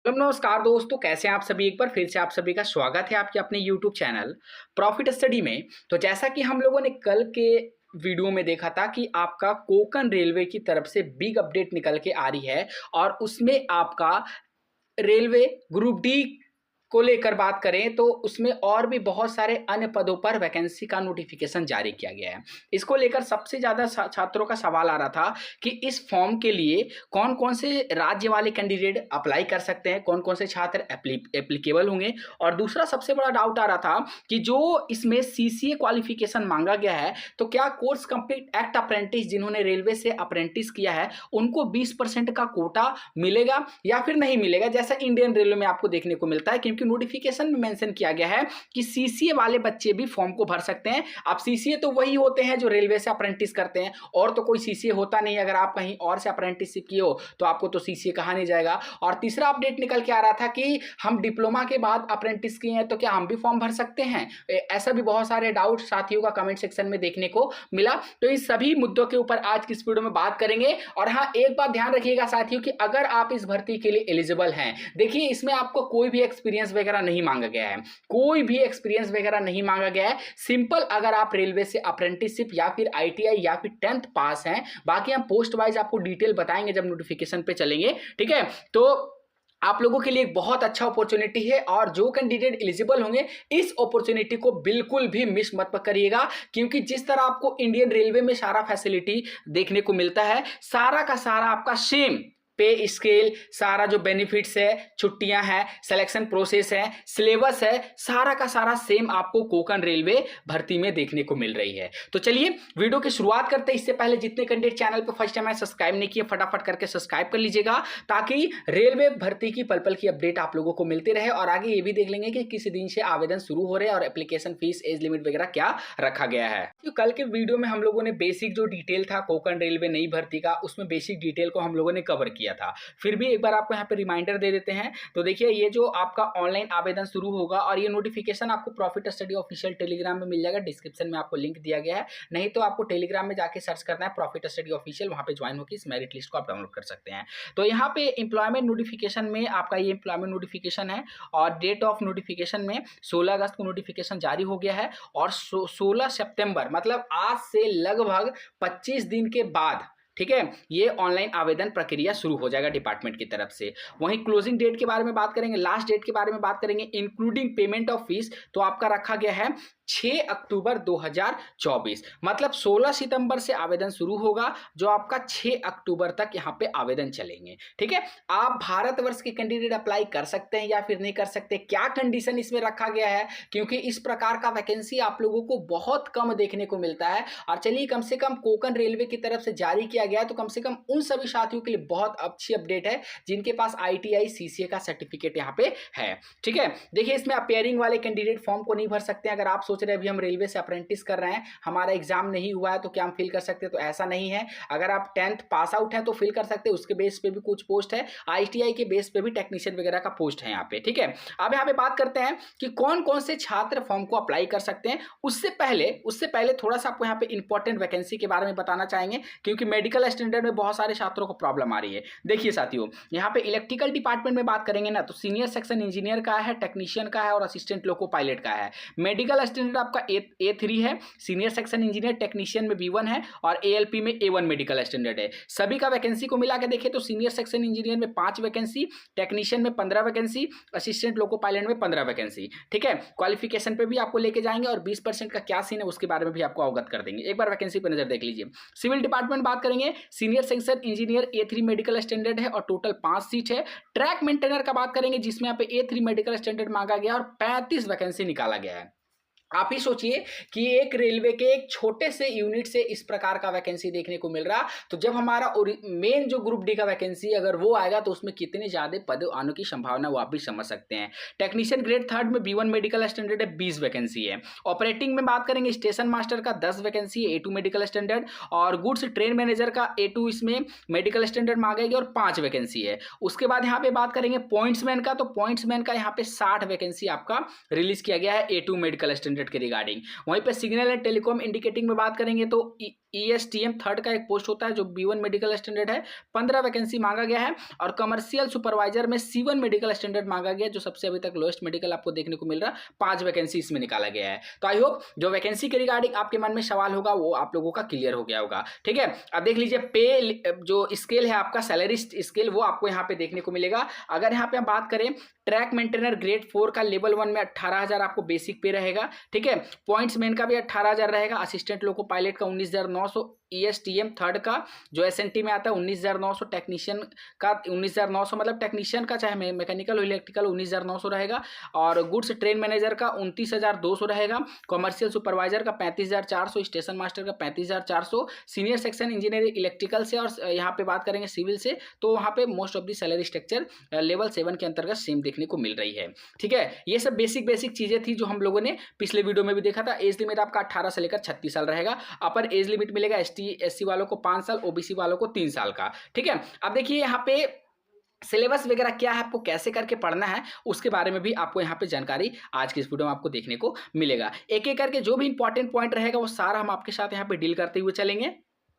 Hello नमस्कार दोस्तों, कैसे हैं आप सभी। एक बार फिर से आप सभी का स्वागत है आपके अपने यूट्यूब चैनल प्रॉफिट स्टडी में। तो जैसा कि हम लोगों ने कल के वीडियो में देखा था कि आपका कोंकण रेलवे की तरफ से बिग अपडेट निकल के आ रही है और उसमें आपका रेलवे ग्रुप डी को लेकर बात करें तो उसमें और भी बहुत सारे अन्य पदों पर वैकेंसी का नोटिफिकेशन जारी किया गया है। इसको लेकर सबसे ज़्यादा छात्रों का सवाल आ रहा था कि इस फॉर्म के लिए कौन कौन से राज्य वाले कैंडिडेट अप्लाई कर सकते हैं, कौन कौन से छात्र एप्लीकेबल होंगे। और दूसरा सबसे बड़ा डाउट आ रहा था कि जो इसमें सीसीए क्वालिफिकेशन मांगा गया है तो क्या कोर्स कंप्लीट एक्ट अप्रेंटिस जिन्होंने रेलवे से अप्रेंटिस किया है उनको 20% का कोटा मिलेगा या फिर नहीं मिलेगा, जैसा इंडियन रेलवे में आपको देखने को मिलता है। क्योंकि नोटिफिकेशन में मेंशन किया गया है कि सीसीए वाले बच्चे भी फॉर्म को भर सकते हैं। अब सीसीए तो वही होते हैं जो रेलवे से अप्रेंटिस करते हैं, और तो कोई सीसीए होता नहीं। अगर आप कहीं और से अप्रेंटिसशिप किए हो तो आपको तो सीसीए कहा नहीं जाएगा। और तीसरा अपडेट निकल के आ रहा था कि हम डिप्लोमा के बाद अप्रेंटिस किए हैं तो क्या हम भी फॉर्म भर सकते हैं। ऐसा भी बहुत सारे डाउट साथियों का कमेंट सेक्शन में देखने को मिला। तो इन सभी मुद्दों के ऊपर आज की इस वीडियो में बात करेंगे। और हाँ, एक बात ध्यान रखिएगा साथियों कि अगर आप इस भर्ती के लिए एलिजिबल हैं, देखिए इसमें आपको कोई भी एक्सपीरियंस वगैरह नहीं मांगा गया है, कोई भी एक्सपीरियंस वगैरह नहीं मांगा गया है। सिंपल अगर आप रेलवे से अप्रेंटिसशिप या फिर आईटीआई या फिर 10th पास हैं, बाकी हम पोस्ट वाइज आपको डिटेल बताएंगे जब नोटिफिकेशन पे चलेंगे, ठीक है। तो आप लोगों के लिए एक बहुत अच्छा अपॉर्चुनिटी है और जो कैंडिडेट एलिजिबल होंगे इस अपॉर्चुनिटी को बिल्कुल भी मिस मत करिएगा। क्योंकि जिस तरह आपको इंडियन रेलवे में सारा फैसिलिटी देखने को मिलता है, सारा का सारा आपका सेम पे स्केल, सारा जो बेनिफिट्स है, छुट्टियां हैं, सिलेक्शन प्रोसेस है, सिलेबस है, सारा का सारा सेम आपको कोंकण रेलवे भर्ती में देखने को मिल रही है। तो चलिए वीडियो की शुरुआत करते हैं। इससे पहले जितने कैंडिडेट चैनल पर फर्स्ट टाइम सब्सक्राइब नहीं किए फटाफट करके सब्सक्राइब कर लीजिएगा, ताकि रेलवे भर्ती की पल पल की अपडेट आप लोगों को मिलती रहे। और आगे ये भी देख लेंगे कि किस दिन से आवेदन शुरू हो रहे हैं और एप्लीकेशन फीस, एज लिमिट वगैरह क्या रखा गया है। तो कल के वीडियो में हम लोगों ने बेसिक जो डिटेल था कोंकण रेलवे नई भर्ती का, उसमें बेसिक डिटेल को हम लोगों ने कवर किया था। फिर भी एक बार आपको यहाँ पे रिमाइंडर दे देते हैं। तो देखिए, ये जो आपका ऑनलाइन आवेदन शुरू होगा और ये नोटिफिकेशन आपको प्रॉफिट स्टडी ऑफिशियल टेलीग्राम में मिल जाएगा। डिस्क्रिप्शन में आपको लिंक दिया गया है, नहीं तो आपको टेलीग्राम में जाके सर्च करना है प्रॉफिट स्टडी ऑफिशियल, वहां पे ज्वाइन होकर इस मेरिट लिस्ट को आप डाउनलोड कर सकते हैं। तो यहाँ पे एम्प्लॉयमेंट नोटिफिकेशन में आपका ये एम्प्लॉयमेंट नोटिफिकेशन है और डेट ऑफ नोटिफिकेशन में 16 अगस्त को नोटिफिकेशन जारी हो गया है और 16 सितंबर मतलब आज से लगभग 25 दिन के बाद, ठीक है, ये ऑनलाइन आवेदन प्रक्रिया शुरू हो जाएगा डिपार्टमेंट की तरफ से। वहीं क्लोजिंग डेट के बारे में बात करेंगे, लास्ट डेट के बारे में बात करेंगे, इंक्लूडिंग पेमेंट ऑफ फीस, तो आपका रखा गया है 6 अक्टूबर 2024। मतलब 16 सितंबर से आवेदन शुरू होगा, जो आपका 6 अक्टूबर तक यहाँ पे आवेदन चलेंगे, ठीक है। आप भारतवर्ष के कैंडिडेट अप्लाई कर सकते हैं या फिर नहीं कर सकते, क्या कंडीशन इसमें रखा गया है, क्योंकि इस प्रकार का वैकेंसी आप लोगों को बहुत कम देखने को मिलता है। और चलिए, कम से कम कोंकण रेलवे की तरफ से जारी किया गया है, तो कम से कम उन सभी साथियों के लिए बहुत अच्छी अपडेट है जिनके पास आईटीआई सीसीए का सर्टिफिकेट यहाँ पे है, ठीक है। देखिए, इसमें अपेयरिंग वाले कैंडिडेट फॉर्म को नहीं भर सकते। अगर आप सोच रहे हैं अभी हम रेलवे से अप्रेंटिस कर रहे हैं, हमारा एग्जाम नहीं हुआ है, तो क्या हम फिल कर सकते हैं, तो ऐसा नहीं है। अगर आप 10th पास आउट है तो फिल कर सकते हैं, उसके बेस पे भी कुछ पोस्ट है, आईटीआई के बेस पे भी टेक्नीशियन वगैरह का पोस्ट है यहाँ पे, ठीक है। अब यहाँ पे बात करते हैं कि कौन कौन से छात्र फॉर्म को अप्लाई कर सकते हैं। उससे पहले थोड़ा सा आपको यहाँ पे इंपॉर्टेंट वैकेंसी के बारे में बताना चाहेंगे, क्योंकि मेडिकल स्टैंडर्ड में बहुत सारे छात्रों को प्रॉब्लम आ रही है। देखिए साथियों, यहाँ पे इलेक्ट्रिकल डिपार्टमेंट में बात करेंगे ना, तो सीनियर सेक्शन इंजीनियर का है, टेक्नीशियन का है और असिस्टेंट लोको पायलट का है। मेडिकल स्टैंडर्ड आपका A3 है, सीनियर सेक्शन इंजीनियर टेक्नीशियन में B1 है और ALP में A1 मेडिकल स्टैंडर्ड है। सभी का वैकेंसी को मिला के देखें तो सीनियर सेक्शन इंजीनियर में 5 वैकेंसी, टेक्नीशियन में 15 वैकेंसी, असिस्टेंट लोको पायलट में 15 वैकेंसी, ठीक है। क्वालिफिकेशन पे भी आपको लेके जाएंगे और 20% का क्या सीन है उसके बारे में भी आपको अवगत कर देंगे। एक बार वैकेंसी पर नजर देख लीजिए। सिविल डिपार्टमेंट बात करेंगे, senior section engineer A3 medical standard है और टोटल 5 सीट है। ट्रैक मेंटेनर का बात करेंगे, जिसमें यहाँ पे A3 मेडिकल स्टैंडर्ड मांगा गया और 35 वैकेंसी निकाला गया है। आप ही सोचिए कि एक रेलवे के एक छोटे से यूनिट से इस प्रकार का वैकेंसी देखने को मिल रहा, तो जब हमारा मेन जो ग्रुप डी का वैकेंसी अगर वो आएगा तो उसमें कितने ज्यादा पद आने की संभावना वो आप भी समझ सकते हैं। टेक्नीशियन ग्रेड 3 में B1 मेडिकल स्टैंडर्ड है, 20 वैकेंसी है। ऑपरेटिंग में बात करेंगे, स्टेशन मास्टर का 10 वैकेंसी है, A2 मेडिकल स्टैंडर्ड, और गुड्स ट्रेन मैनेजर का A2 इसमें मेडिकल स्टैंडर्ड मांगेगी और 5 वैकेंसी है। उसके बाद यहाँ पे बात करेंगे पॉइंट्समैन का, तो पॉइंट्समैन का यहाँ पे 60 वैकेंसी आपका रिलीज किया गया है A2 मेडिकल स्टैंडर्ड के रिगार्डिंग। वहीं पे सिग्नल एंड टेलीकॉम इंडिकेटिंग में बात करेंगे तो ESTM थर्ड का एक पोस्ट होता है जो B1 मेडिकल स्टैंडर्ड है, 15 वैकेंसी मांगा गया है। और कमर्शियल सुपरवाइजर में C1 मेडिकल स्टैंडर्ड मांगा गया, जो सबसे अभी तक लोएस्ट मेडिकल आपको देखने को मिल रहा है, 5 वैकेंसी इसमें निकाला गया है। तो आई होप जो वैकेंसी के रिगार्डिंग आपके मन में सवाल होगा वो आप लोगों का क्लियर हो गया होगा। ठीक है, अब देख लीजिए पे जो स्केल है आपका, सैलरी स्केल, वो आपको यहाँ पे देखने को मिलेगा। अगर यहाँ पे हम बात करें ट्रैक मेंटेनर ग्रेड 4 का लेवल 1 में 18,000 आपको बेसिक पे रहेगा। ठीक है, पॉइंट्स मैन का भी 18,000 रहेगा, असिस्टेंट लोको पायलट का 19,900, ESTM थर्ड का जो SNT में आता है 19,900, टेक्नीशियन का 19,900, मतलब टेक्नीशियन का चाहे मैकेनिकल हो इलेक्ट्रिकल 19,900 रहेगा, और गुड्स ट्रेन मैनेजर का 29,200 रहेगा, कमर्शियल सुपरवाइजर का 35,400, स्टेशन मास्टर का 35,400, सीनियर सेक्शन इंजीनियर इलेक्ट्रिकल से और यहाँ पे बात करेंगे सिविल से, तो वहाँ पे most of the salary structure level 7 के अंतर्गत सेम देखने को मिल रही है। ठीक है, ये सब बेसिक चीजें थी जो हम लोगों ने पिछले वीडियो में भी देखा था। एज लिमिट आपका 18 से लेकर 36 साल रहेगा। अपर एज लिमिट मिलेगा ST/SC वालों को 5 साल, OBC वालों को 3 साल का। ठीक है, अब देखिए यहाँ पे सिलेबस वगैरह क्या है, आपको कैसे करके पढ़ना है, उसके बारे में भी आपको यहाँ पे जानकारी आज की इस वीडियो में आपको देखने को मिलेगा। एक एक करके जो भी इंपॉर्टेंट पॉइंट रहेगा वो सारा हम आपके साथ यहाँ पे डील करते हुए चलेंगे।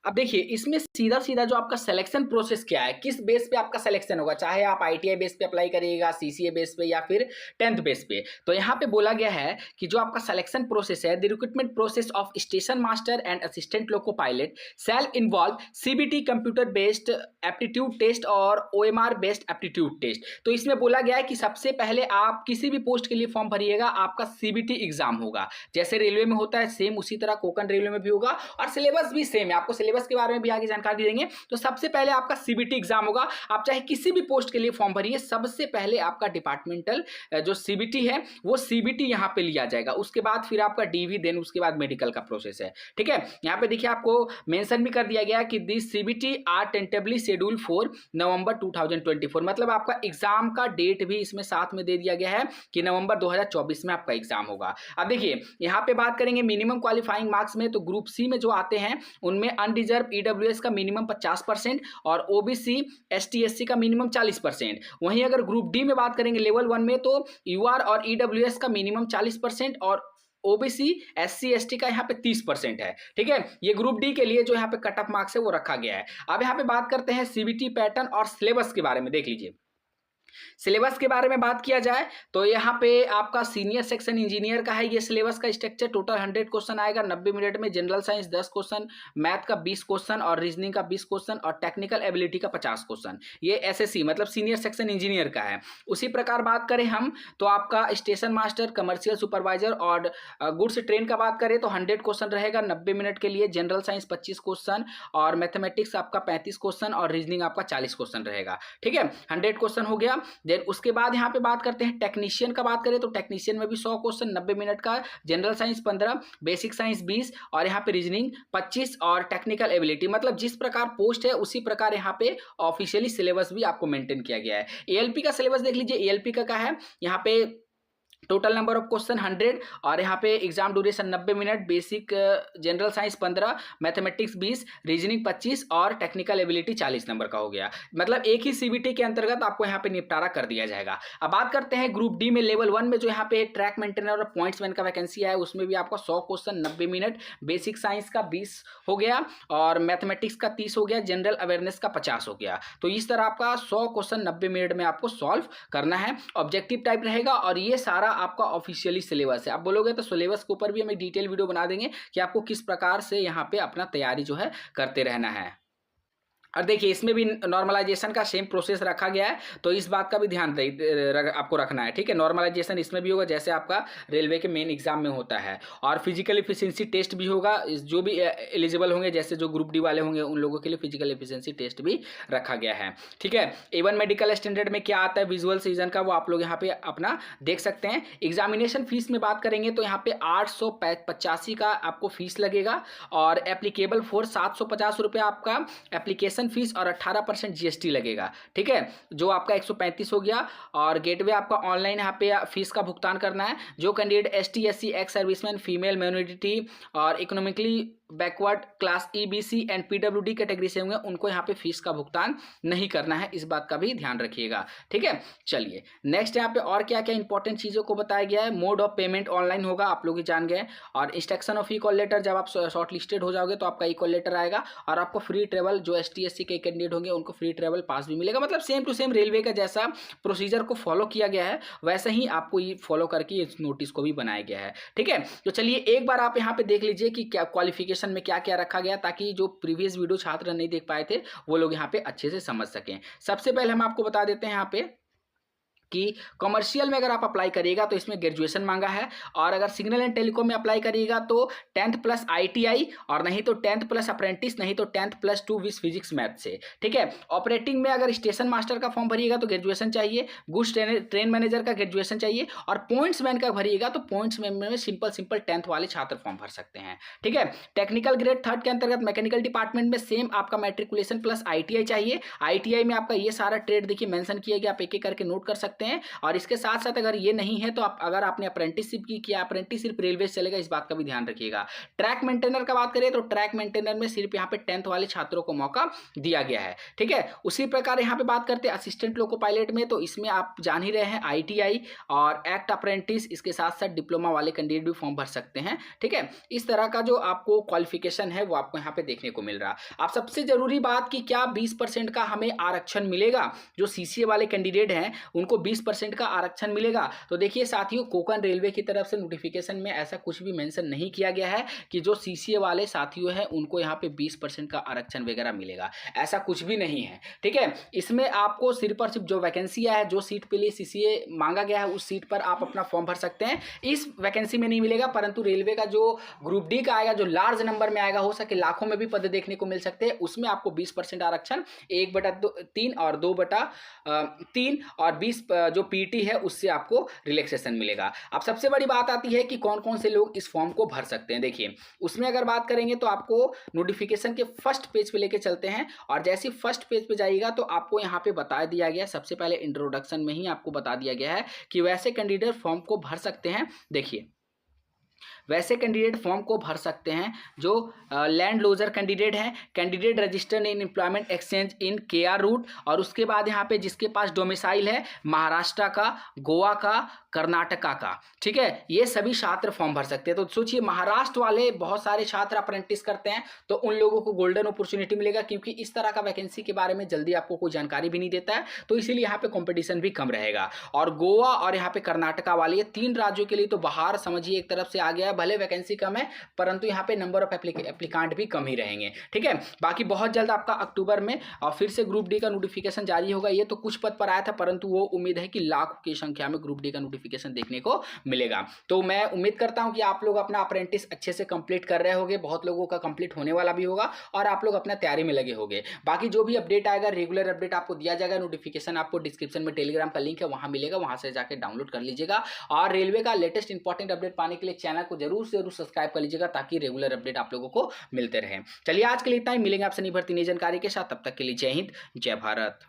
अब देखिए इसमें सीधा सीधा जो आपका सिलेक्शन प्रोसेस क्या है, किस बेस पे आपका सिलेक्शन होगा, चाहे आप ITI बेस पे अप्लाई करिएगा, CCA बेस पे या फिर 10th बेस पे। तो यहाँ पे बोला गया है कि जो आपका सिलेक्शन प्रोसेस है, the recruitment process of station master and assistant loco pilot shall involve CBT computer based aptitude test और OMR बेस्ड एप्टीट्यूड टेस्ट। तो इसमें बोला गया है कि सबसे पहले आप किसी भी पोस्ट के लिए फॉर्म भरिएगा, आपका CBT एग्जाम होगा, जैसे रेलवे में होता है सेम उसी तरह कोकन रेलवे में भी होगा, और सिलेबस भी सेम है। आपको सिलेबस के बारे में भी आगे जानकारी देंगे। तो सबसे पहले आपका CBT एग्जाम होगा। आप चाहे किसी भी पोस्ट के लिए फॉर्म भरिए, सबसे पहले आपका डिपार्टमेंटल जो CBT है वो CBT यहां पे लिया जाएगा। उसके बाद फिर आपका DV, देन उसके बाद मेडिकल का प्रोसेस है। ठीक है, यहां पे देखिए आपको मेंशन भी कर दिया गया कि this CBT are tentatively schedule for November 2024, मतलब आपका एग्जाम का डेट भी इसमें साथ में दे दिया गया है कि नवंबर 2024 में आपका एग्जाम होगा। अब देखिए यहां पे बात करेंगे मिनिमम क्वालिफाइंग मार्क्स में, तो ग्रुप C में जो आते हैं उनमें अनरिजर्व EWS का मिनिमम 50% और OBC ST/SC का मिनिमम 40%। वहीं अगर ग्रुप D में बात करेंगे लेवल 1 में, तो UR और EWS का मिनिमम 40% और OBC SC/ST का यहाँ पे 30% है। ठीक है, ये ग्रुप D के लिए जो यहाँ पे कट ऑफ मार्क्स है वो रखा गया है। अब यहाँ पे बात करते हैं CBT पैटर्न और सिलेबस के बारे में। देख लीजिए सिलेबस के बारे में बात किया जाए तो यहाँ पे आपका सीनियर सेक्शन इंजीनियर का है ये सिलेबस का स्ट्रक्चर। टोटल 100 क्वेश्चन आएगा 90 मिनट में, जनरल साइंस 10 क्वेश्चन, मैथ का 20 क्वेश्चन और रीजनिंग का 20 क्वेश्चन और टेक्निकल एबिलिटी का 50 क्वेश्चन। ये SSC मतलब सीनियर सेक्शन इंजीनियर का है। उसी प्रकार बात करें हम तो आपका स्टेशन मास्टर, कमर्शियल सुपरवाइजर और गुड्स ट्रेन का बात करें तो 100 क्वेश्चन रहेगा 90 मिनट के लिए, जनरल साइंस 25 क्वेश्चन और मैथमेटिक्स आपका 35 क्वेश्चन और रीजनिंग आपका 40 क्वेश्चन रहेगा। ठीक है, 100 क्वेश्चन हो गया। देन उसके बाद यहाँ पे बात करते हैं टेक्नीशियन का। बात करें तो टेक्नीशियन में भी 100 क्वेश्चन 90 मिनट का, जनरल साइंस 15, बेसिक साइंस 20 और यहाँ पे रीजनिंग 25 और टेक्निकल एबिलिटी, मतलब जिस प्रकार पोस्ट है उसी प्रकार यहाँ पे ऑफिशियली सिलेबस भी आपको मेंटेन किया गया है। ALP का सिलेबस देख लीजिए, ALP का है यहाँ पे टोटल नंबर ऑफ क्वेश्चन 100 और यहाँ पे exam duration 90 minute, basic general science 15, mathematics 20, reasoning 25 और टेक्निकल एबिलिटी 40 नंबर का हो गया। मतलब एक ही CBT के अंतर्गत आपको यहाँ पे निपटारा कर दिया जाएगा। अब बात करते हैं ग्रुप D में लेवल 1 में जो यहाँ पे ट्रैक मेंटेनर और पॉइंट्स मैन का वैकेंसी है, उसमें भी आपका 100 क्वेश्चन 90 मिनट, बेसिक साइंस का 20 हो गया और मैथमेटिक्स का 30 हो गया, जनरल अवेयरनेस का 50 हो गया। तो इस तरह आपका 100 क्वेश्चन 90 मिनट में आपको सॉल्व करना है। ऑब्जेक्टिव टाइप रहेगा और ये सारा आपका ऑफिशियली सिलेबस है। आप बोलोगे तो सिलेबस के ऊपर भी हम एक डिटेल वीडियो बना देंगे कि आपको किस प्रकार से यहाँ पे अपना तैयारी जो है करते रहना है। और देखिए इसमें भी नॉर्मलाइजेशन का सेम प्रोसेस रखा गया है, तो इस बात का भी ध्यान आपको रखना है। ठीक है, नॉर्मलाइजेशन इसमें भी होगा जैसे आपका रेलवे के मेन एग्जाम में होता है, और फिजिकल एफिशिएंसी टेस्ट भी होगा। जो भी एलिजिबल होंगे जैसे जो ग्रुप D वाले होंगे उन लोगों के लिए फिजिकल एफिशिएंसी टेस्ट भी रखा गया है। ठीक है, A1 मेडिकल स्टैंडर्ड में क्या आता है विजुअल सीजन का, वो आप लोग यहाँ पे अपना देख सकते हैं। एग्जामिनेशन फीस में बात करेंगे तो यहाँ पे 885 का आपको फीस लगेगा और एप्लीकेबल फॉर 750 रुपये आपका एप्लीकेशन फीस और 18% GST लगेगा। ठीक है, जो आपका 135 हो गया। और गेटवे आपका ऑनलाइन यहाँ पे फीस का भुगतान करना है। जो candidate ST/SC, ex serviceman, female minority और economically backward class EBC and PWD category से होंगे उनको यहाँ पे फीस का भुगतान नहीं करना है, इस बात का भी ध्यान रखिएगा। ठीक है, चलिए नेक्स्ट यहाँ पे और क्या क्या इंपॉर्टेंट चीज़ों को बताया गया है। मोड ऑफ पेमेंट ऑनलाइन होगा, आप लोग जान गए। और इंस्ट्रक्शन ऑफ इक्वल लेटर, जब आप शॉर्ट लिस्टेड हो जाओगे तो आपका इक्वल लेटर आएगा और आपको फ्री ट्रेवल, जो ST SC के कैंडिडेट होंगे उनको फ्री ट्रेवल पास भी मिलेगा। मतलब सेम टू सेम रेलवे का जैसा प्रोसीजर को फॉलो किया गया है वैसे ही आपको ये फॉलो करके इस नोटिस को भी बनाया गया है। ठीक है, तो चलिए एक बार आप यहाँ पे देख लीजिए कि क्या क्वालिफिकेशन में क्या क्या रखा गया, ताकि जो प्रीवियस वीडियो छात्र नहीं देख पाए थे वो लोग यहाँ पे अच्छे से समझ सकें। सबसे पहले हम आपको बता देते हैं यहाँ पे कि कमर्शियल में अगर आप अप्लाई करिएगा तो इसमें ग्रेजुएशन मांगा है, और अगर सिग्नल एंड टेलीकॉम में अप्लाई करिएगा तो 10th प्लस ITI, और नहीं तो 10th प्लस अप्रेंटिस, नहीं तो 10th plus 2 with physics math से। ठीक है, ऑपरेटिंग में अगर स्टेशन मास्टर का फॉर्म भरिएगा तो ग्रेजुएशन चाहिए, गुड्स ट्रेन मैनेजर का ग्रेजुएशन चाहिए, और पॉइंट्स मैन का भरिएगा तो पॉइंट्स मैन में सिंपल 10th वाले छात्र फॉर्म भर सकते हैं। ठीक है, टेक्निकल ग्रेड 3rd के अंतर्गत मैकेनिकल डिपार्टमेंट में सेम आपका मैट्रिकुलेशन प्लस ITI चाहिए। ITI में आपका ये सारा ट्रेड देखिए मेंशन किया गया, आप एक एक करके नोट कर सकते हैं। और इसके साथ साथ अगर ये नहीं है तो आप, अगर आपने अप्रेंटिसशिप की किया, अप्रेंटिस सिर्फ रेलवे से चलेगा, इस बात का भी ध्यान रखिएगा। ट्रैक मेंटेनर का बात करें तो ट्रैक मेंटेनर में सिर्फ यहाँ पे 10th वाले छात्रों को मौका दिया गया है। ठीक है, उसी प्रकार यहाँ पे बात करते हैं असिस्टेंट लोको पायलट में, तो इसमें आप जान ही रहे हैं ITI और एक्ट अप्रेंटिस, इसके साथ साथ डिप्लोमा वाले कैंडिडेट भी फॉर्म भर सकते हैं। ठीक है, इस तरह का जो आपको क्वालिफिकेशन है वो आपको यहाँ पे देखने को मिल रहा। अब सबसे जरूरी बात कि क्या 20% का हमें आरक्षण मिलेगा, जो CCA वाले कैंडिडेट हैं उनको 20% का आरक्षण मिलेगा। तो देखिए साथियों, कोंकण रेलवे की तरफ से नोटिफिकेशन में ऐसा कुछ भी मेंशन नहीं किया गया है कि जो CCA वाले साथियों हैं उनको यहाँ पे 20% का आरक्षण वगैरह मिलेगा, ऐसा कुछ भी नहीं है। ठीक है, इसमें आपको सिर्फ और सिर्फ जो वैकेंसी है, जो सीट पे लिए CCA मांगा गया है उस सीट पर आप अपना फॉर्म भर सकते हैं। इस वैकेंसी में नहीं मिलेगा, परंतु रेलवे का जो ग्रुप D का आएगा, जो लार्ज नंबर में आएगा, हो सके लाखों में भी पद देखने को मिल सकते हैं, उसमें आपको 20% आरक्षण 1/3 और 2/3 और 20 जो PT है उससे आपको रिलैक्सेशन मिलेगा। अब सबसे बड़ी बात आती है कि कौन कौन से लोग इस फॉर्म को भर सकते हैं। देखिए उसमें अगर बात करेंगे तो आपको नोटिफिकेशन के फर्स्ट पेज पे लेके चलते हैं, और जैसे फर्स्ट पेज पे जाइएगा तो आपको यहाँ पे बता दिया गया, सबसे पहले इंट्रोडक्शन में ही आपको बता दिया गया है कि वैसे कैंडिडेट फॉर्म को भर सकते हैं। देखिए वैसे कैंडिडेट फॉर्म को भर सकते हैं जो लैंड लोजर कैंडिडेट हैं, candidate registered in employment exchange in KR route, और उसके बाद यहाँ पे जिसके पास डोमिसाइल है महाराष्ट्र का, गोवा का, कर्नाटका का। ठीक है, ये सभी छात्र फॉर्म भर सकते हैं। तो सोचिए महाराष्ट्र वाले बहुत सारे छात्र अप्रेंटिस करते हैं, तो उन लोगों को गोल्डन अपॉर्चुनिटी मिलेगा, क्योंकि इस तरह का वैकेंसी के बारे में जल्दी आपको कोई जानकारी भी नहीं देता है, तो इसीलिए यहाँ पे कॉम्पिटिशन भी कम रहेगा। और गोवा और यहाँ पे कर्नाटका वाले, ये 3 राज्यों के लिए तो बाहर समझिए एक तरफ से आ गया, भले वैकेंसी कम है परंतु यहाँ पे नंबर ऑफ एप्लीकांट भी कम ही रहेंगे। ठीक है, बाकी बहुत जल्द आपका अक्टूबर में और फिर से ग्रुप D का नोटिफिकेशन जारी होगा। ये तो कुछ पद पर आया था, परंतु वो उम्मीद है कि लाखों की संख्या में ग्रुप D का नोटिफिकेशन देखने को मिलेगा। तो मैं उम्मीद करता हूं कि आप लोग अपना अप्रेंटिस अच्छे से कंप्लीट कर रहे होंगे, बहुत लोगों का कंप्लीट होने वाला भी होगा, और आप लोग अपना तैयारी में लगे होंगे। बाकी जो भी अपडेट आएगा, रेगुलर अपडेट आपको दिया जाएगा। नोटिफिकेशन आपको डिस्क्रिप्शन में टेलीग्राम का लिंक है, वहां मिलेगा, वहां से जाकर डाउनलोड कर लीजिएगा। और रेलवे का लेटेस्ट इंपॉर्टेंट अपडेट पाने के लिए चैनल को जरूर से जरूर सब्सक्राइब कर लीजिएगा, ताकि रेगुलर अपडेट आप लोगों को मिलते रहे। चलिए आज के लिए इतना ही, मिलेंगे आपसे नई भर्ती नई जानकारी के साथ, तब तक के लिए जय हिंद, जय भारत।